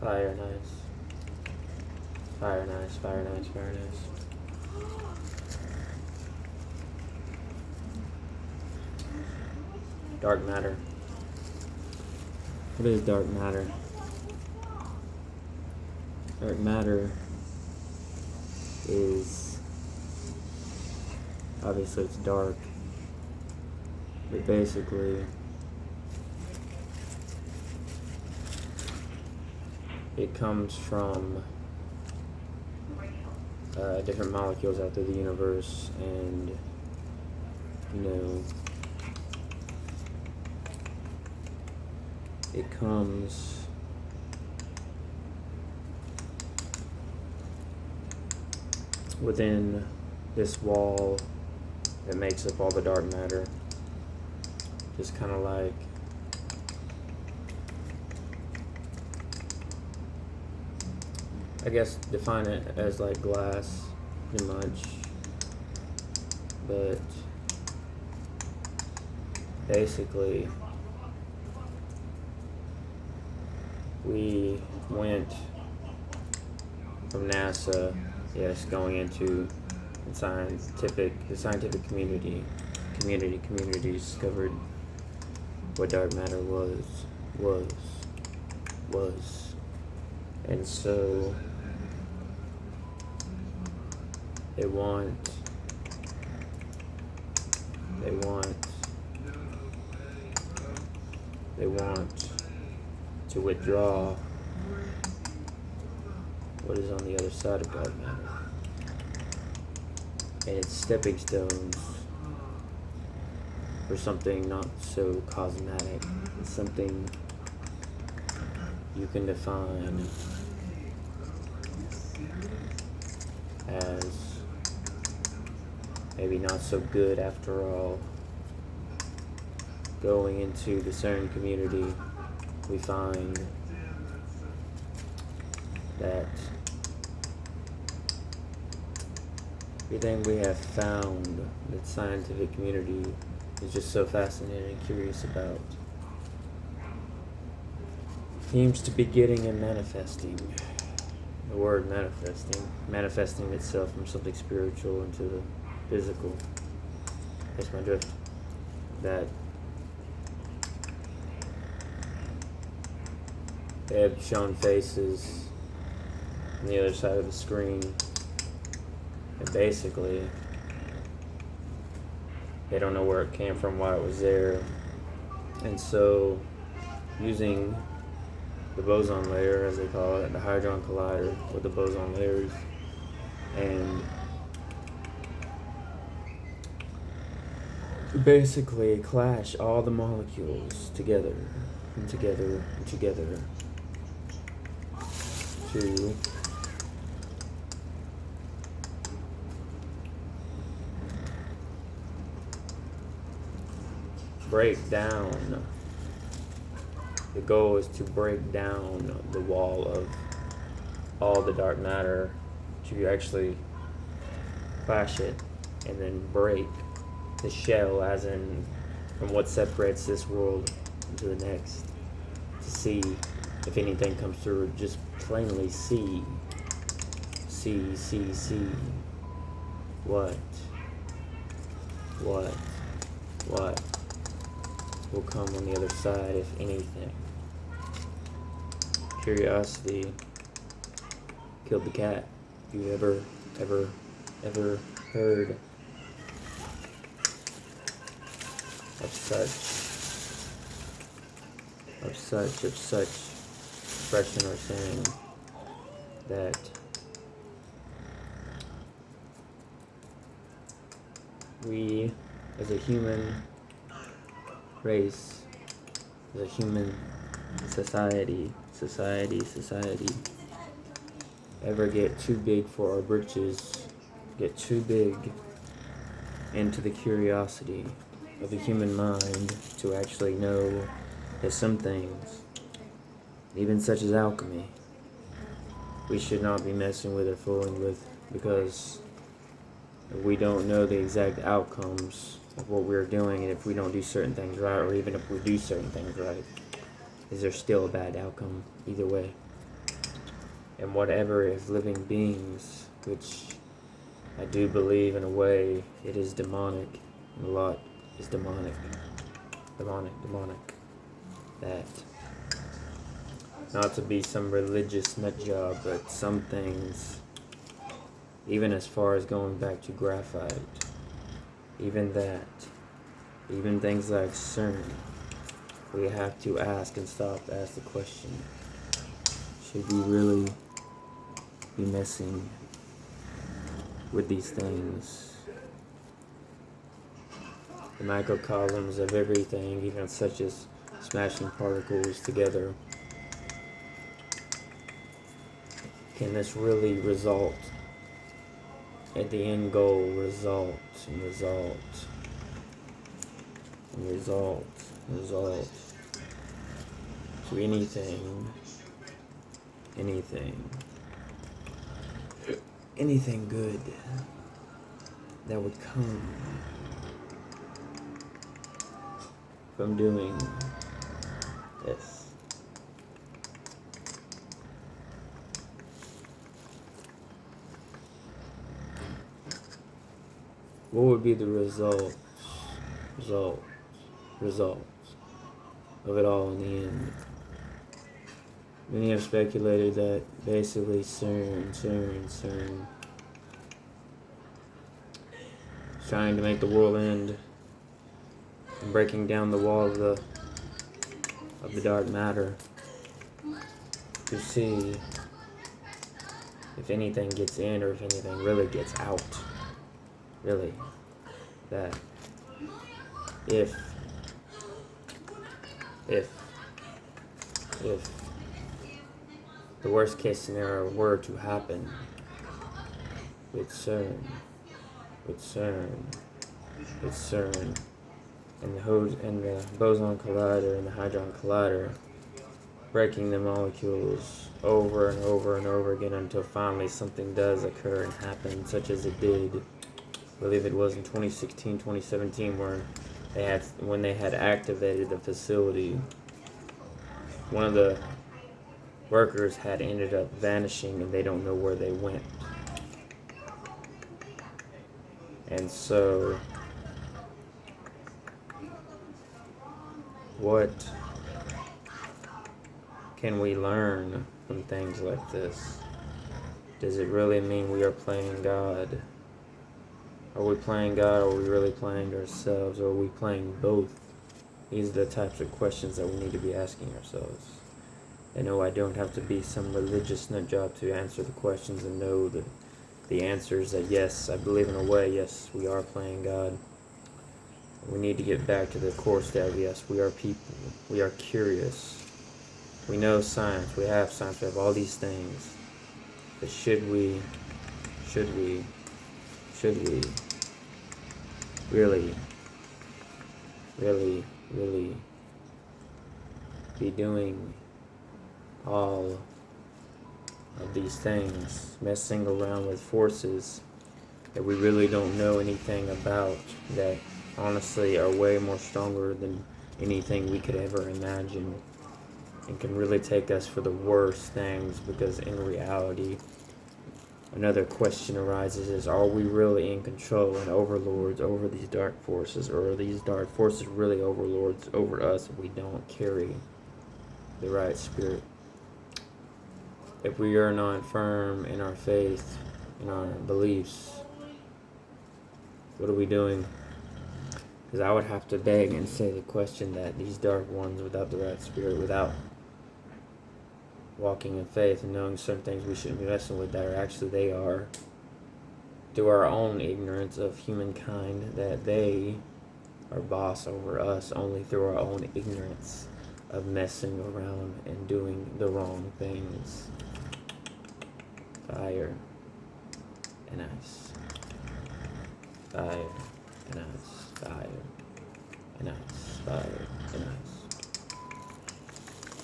Fire nice. Fire nice, fire nice, fire nice. Dark matter. What is dark matter? Dark matter is, obviously it's dark, but basically it comes from different molecules out through the universe, and it comes within this wall that makes up all the dark matter. Just kind of like I guess define it as like glass, pretty much. But basically, we went from NASA, yes, going into the scientific community discovered what dark matter was. And so they want to withdraw what is on the other side of dark matter. And it's stepping stones for something not so cosmetic. It's something you can define as maybe not so good after all. Going into the CERN community, we find that everything we have found that scientific community is just so fascinated and curious about seems to be getting and manifesting. The word manifesting itself from something spiritual into the physical. That's my drift. That they have shown faces on the other side of the screen, and basically they don't know where it came from, why it was there. And so using the boson layer, as they call it, the Hadron Collider with the boson layers, and basically clash all the molecules together and together and together to break down. The goal is to break down the wall of all the dark matter, to actually clash it and then break the shell, as in from what separates this world into the next, to see if anything comes through, just plainly see what will come on the other side, if anything. Curiosity killed the cat. You ever heard of such expression or saying that we as a human race, as a human society, ever get too big for our britches, get too big into the curiosity of the human mind to actually know that some things, even such as alchemy, we should not be messing with or fooling with, because we don't know the exact outcomes of what we're doing, and if we don't do certain things right, or even if we do certain things right, is there still a bad outcome either way? and whatever is living beings, which I do believe in a way it is demonic, and a lot is demonic. That, not to be some religious nut job, but some things, even as far as going back to graphite, even things like CERN, we have to ask the question, should we really be messing with these things? The microcolumns of everything, even such as smashing particles together. Can this really result at the end goal, result to anything good that would come from doing this? What would be the results of it all in the end? Many have speculated that basically CERN is trying to make the world end and breaking down the wall of the dark matter to see if anything gets in or if anything really gets out. Really, that if the worst case scenario were to happen with CERN, and the boson collider and the hadron collider, breaking the molecules over and over and over again until finally something does occur and happen, such as it did. I believe it was in 2016, 2017, when they had activated the facility. One of the workers had ended up vanishing, and they don't know where they went. And so, what can we learn from things like this? Does it really mean we are playing God? Are we playing God, or are we really playing ourselves, or are we playing both? These are the types of questions that we need to be asking ourselves. I know I don't have to be some religious nut job to answer the questions and know the answers that yes, I believe in a way, yes, we are playing God. We need to get back to the core state. Yes, we are people. We are curious. We know science. We have all these things. But should we really be doing all of these things, messing around with forces that we really don't know anything about, that honestly are way more stronger than anything we could ever imagine, and can really take us for the worst things? Because in reality, another question arises is, are we really in control and overlords over these dark forces, or are these dark forces really overlords over us if we don't carry the right spirit? If we are not firm in our faith, in our beliefs, what are we doing? Because I would have to beg and say the question that these dark ones, without the right spirit, without walking in faith and knowing certain things we shouldn't be messing with, that are actually they are, through our own ignorance of humankind, that they are boss over us only through our own ignorance of messing around and doing the wrong things. Fire and ice. Fire and ice. Fire and ice. Fire and ice.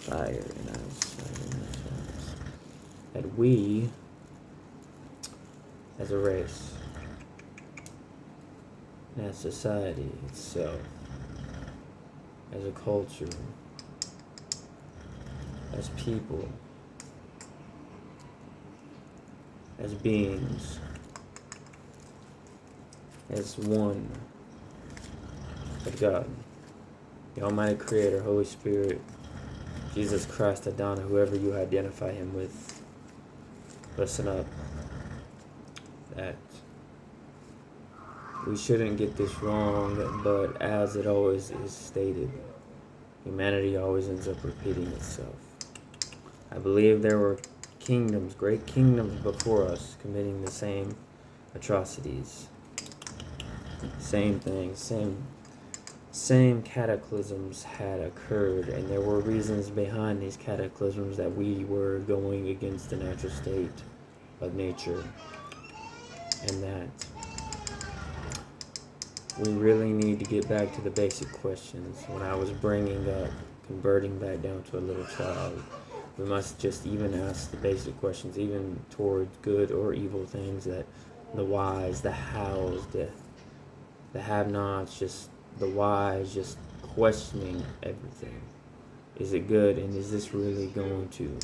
Fire and ice. Fire and ice. That we, as a race, and as society itself, as a culture, as people, as beings, as one with God, the Almighty Creator, Holy Spirit, Jesus Christ, Adonai, whoever you identify him with. Listen up, that we shouldn't get this wrong, but as it always is stated, humanity always ends up repeating itself. I believe there were kingdoms, great kingdoms before us, committing the same atrocities, same things, same cataclysms had occurred, and there were reasons behind these cataclysms that we were going against the natural state of nature, and that we really need to get back to the basic questions. When I was bringing up converting back down to a little child, we must just even ask the basic questions, even towards good or evil things, that the whys, the hows, the have-nots, just the whys, just questioning everything. Is it good, and is this really going to